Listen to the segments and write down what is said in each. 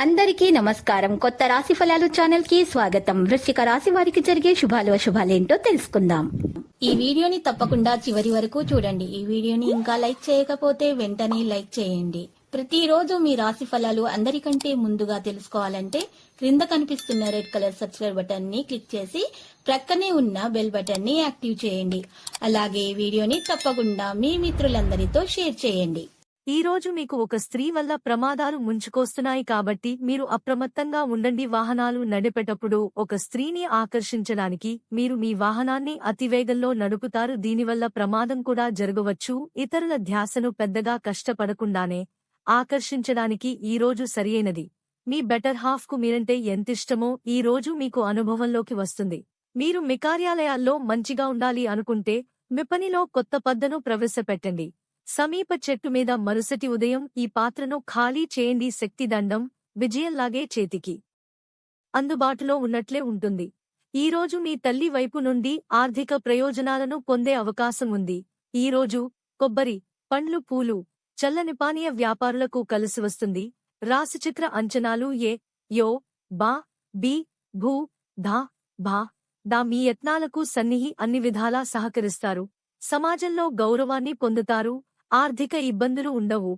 అందరికీ నమస్కారం. కొత్త రాశి ఫలాలు ఛానల్ కి స్వాగతం. వృశ్చిక రాశి వారికి జరిగే శుభాలు అశుభాలేంటో తెలుసుకుందాం. ఈ వీడియోని తప్పకుండా చివరి వరకు చూడండి. ఈ వీడియోని ఇంకా లైక్ చేయకపోతే వెంటనే లైక్ చేయండి. ప్రతిరోజు మీ రాశి ఫలాలు అందరికంటే ముందుగా తెలుసుకోవాలంటే క్రింద కనిపిస్తున్న రెడ్ కలర్ సబ్స్క్రైబ్ బటన్ ని క్లిక్ చేసి ప్రక్కనే ఉన్న బెల్ బటన్ ని యాక్టివ్ చేయండి. అలాగే వీడియోని తప్పకుండా మీ మిత్రులందరితో షేర్ చేయండి. ఈ రోజు మీకు ఒక స్త్రీ వల్ల ప్రమాదాలు ముంచుకొస్తున్నాయి కాబట్టి మీరు అప్రమత్తంగా ఉండండి. వాహనాలు నడిపేటప్పుడు ఒక స్త్రీని ఆకర్షించడానికి మీరు మీ వాహనాన్ని అతివేగంలో నడుపుతారు. దీనివల్ల ప్రమాదం కూడా జరగవచ్చు. ఇతరుల ధ్యాసను పెద్దగా కష్టపడకుండానే ఆకర్షించడానికి ఈ రోజు సరియైనది. మీ బెటర్ హాఫ్ కు మీరంటే ఎంతిష్టమో ఈ రోజు మీకు అనుభవంలోకి వస్తుంది. మీరు మీ కార్యాలయాల్లో మంచిగా ఉండాలి అనుకుంటే మీ పనిలో కొత్త పద్ధతిను ప్రవేశపెట్టండి. సమీప చెట్టు మీద మరుసటి ఉదయం ఈ పాత్రను ఖాళీ చేయండి. శక్తిదండం విజయంలాగే చేతికి అందుబాటులో ఉన్నట్లే ఉంటుంది. ఈరోజు మీ తల్లి వైపు నుండి ఆర్థిక ప్రయోజనాలను పొందే అవకాశం ఉంది. ఈరోజు కొబ్బరి, పండ్లు, పూలు, చల్లని పానీయ వ్యాపారులకు కలిసి వస్తుంది. రాశిచక్ర అంచనాలు ఏ, యో, బా, బి, భూ, ధా, భా, దా. మీ యత్నాలకు సన్నిహి అన్ని విధాలా సహకరిస్తారు. సమాజంలో గౌరవాన్ని పొందుతారు. ఆర్థిక ఇబ్బందులు ఉండవు.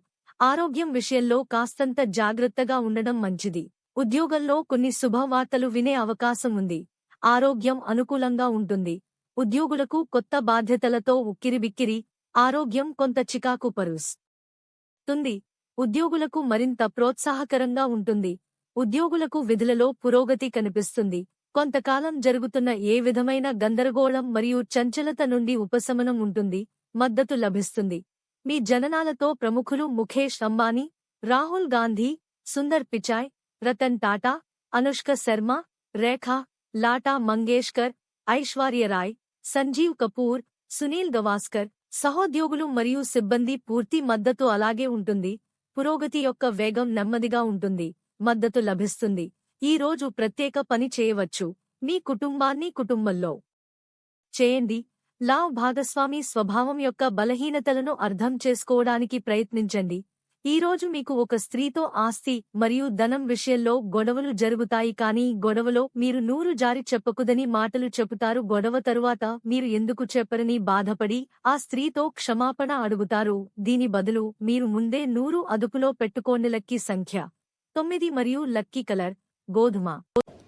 ఆరోగ్యం విషయంలో కాస్తంత జాగ్రత్తగా ఉండడం మంచిది. ఉద్యోగంలో కొన్ని శుభవార్తలు వినే అవకాశం ఉంది. ఆరోగ్యం అనుకూలంగా ఉంటుంది. ఉద్యోగులకు కొత్త బాధ్యతలతో ఉక్కిరిబిక్కిరి. ఆరోగ్యం కొంత చికాకు పరుస్తుంది. ఉద్యోగులకు మరింత ప్రోత్సాహకరంగా ఉంటుంది. ఉద్యోగులకు విధులలో పురోగతి కనిపిస్తుంది. కొంతకాలం జరుగుతున్న ఏ విధమైన గందరగోళం మరియు చంచలత నుండి ఉపశమనం ఉంటుంది. మద్దతు లభిస్తుంది. మీ జననాలతో ప్రముఖులు ముఖేష్ అంబానీ, రాహుల్ గాంధీ, సుందర్ పిచాయ్, రతన్ టాటా, అనుష్క శర్మ, రేఖా, లాటా మంగేష్కర్, ఐశ్వర్యరాయ్, సంజీవ్ కపూర్, సునీల్ గవాస్కర్ సహోద్యోగులు మరియు సిబ్బంది పూర్తి మద్దతు అలాగే ఉంటుంది. పురోగతి యొక్క వేగం నెమ్మదిగా ఉంటుంది. మద్దతు లభిస్తుంది. ఈ రోజు ప్రత్యేక పని చేయవచ్చు. మీ కుటుంబాన్ని కుటుంబంలో చేయండి. లావ్ భాగస్వామి స్వభావం యొక్క బలహీనతలను అర్థం చేసుకోవడానికి ప్రయత్నించండి. ఈరోజు మీకు ఒక స్త్రీతో ఆస్తి మరియు ధనం విషయంలో గొడవలు జరుగుతాయి. కానీ గొడవలో మీరు నూరు జారి చెప్పకుదని మాటలు చెబుతారు. గొడవ తరువాత మీరు ఎందుకు చెప్పరని బాధపడి ఆ స్త్రీతో క్షమాపణ అడుగుతారు. దీని బదులు మీరు ముందే 100 అదుపులో పెట్టుకోండి. లక్కీ సంఖ్య 9 మరియు లక్కీ కలర్ గోధుమ.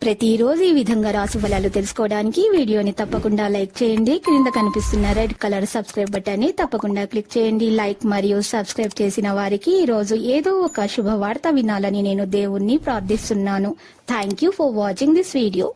ప్రతిరోజు ఈ విధంగా రాశి ఫలాలు తెలుసుకోవడానికి వీడియోని తప్పకుండా లైక్ చేయండి. క్రింద కనిపిస్తున్న రెడ్ కలర్ సబ్స్క్రైబ్ బటన్ ని తప్పకుండా క్లిక్ చేయండి. లైక్ మరియు సబ్స్క్రైబ్ చేసిన వారికి ఈ రోజు ఏదో ఒక శుభవార్త వినాలని నేను దేవుణ్ణి ప్రార్థిస్తున్నాను. Thank you for watching this video.